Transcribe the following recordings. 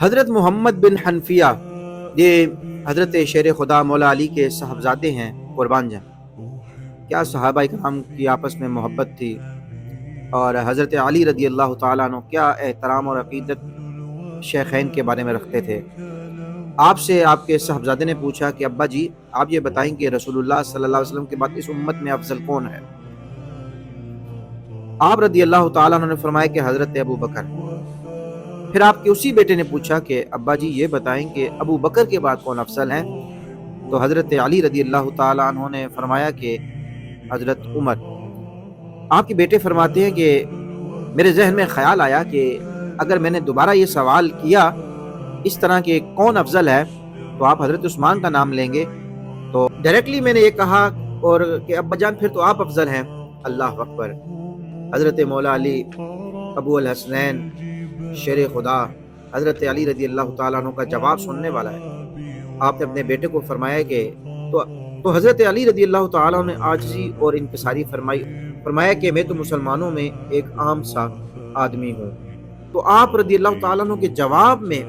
حضرت محمد بن حنفیہ یہ حضرت شیر خدا مولا علی کے صاحبزادے ہیں، قربان جائیں۔ کیا صحابہ کرام کی آپس میں محبت تھی، اور حضرت علی رضی اللہ تعالیٰ عنہ کیا احترام اور عقیدت شیخین کے بارے میں رکھتے تھے۔ آپ سے آپ کے صاحبزادے نے پوچھا کہ ابا جی، آپ یہ بتائیں کہ رسول اللہ صلی اللہ علیہ وسلم کے بعد اس امت میں افضل کون ہے؟ آپ رضی اللہ تعالیٰ عنہ نے فرمایا کہ حضرت ابو بکر۔ پھر آپ کے اسی بیٹے نے پوچھا کہ ابا جی یہ بتائیں کہ ابو بکر کے بعد کون افضل ہیں؟ تو حضرت علی رضی اللہ تعالیٰ عنہ نے فرمایا کہ حضرت عمر۔ آپ کے بیٹے فرماتے ہیں کہ میرے ذہن میں خیال آیا کہ اگر میں نے دوبارہ یہ سوال کیا اس طرح کہ کون افضل ہے تو آپ حضرت عثمان کا نام لیں گے، تو ڈائریکٹلی میں نے یہ کہا اور کہ ابا جان پھر تو آپ افضل ہیں۔ اللہ اکبر! حضرت مولا علی، ابو الحسنین، شیر خدا حضرت علی رضی اللہ تعالیٰ عنہ کا جواب سننے والا ہے۔ آپ نے اپنے بیٹے کو فرمایا کہ تو حضرت علی رضی اللہ تعالیٰ عنہ نے عاجزی اور انکساری فرمایا کہ میں تو مسلمانوں میں ایک عام سا آدمی ہوں۔ تو آپ رضی اللہ تعالیٰ عنہ کے جواب میں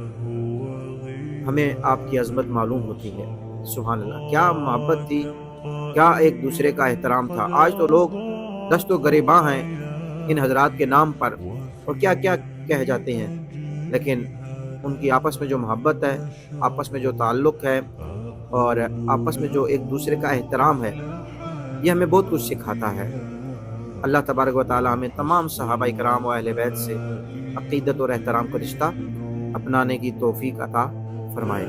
ہمیں آپ کی عظمت معلوم ہوتی ہے۔ سبحان اللہ! کیا محبت تھی، کیا ایک دوسرے کا احترام تھا۔ آج تو لوگ دست و گریباں ہیں ان حضرات کے نام پر اور کیا کیا کہہ جاتے ہیں، لیکن ان کی آپس میں جو محبت ہے، آپس میں جو تعلق ہے اور آپس میں جو ایک دوسرے کا احترام ہے، یہ ہمیں بہت کچھ سکھاتا ہے۔ اللہ تبارک و تعالی ہمیں تمام صحابہ کرام و اہل بیت سے عقیدت اور احترام کا رشتہ اپنانے کی توفیق عطا فرمائے۔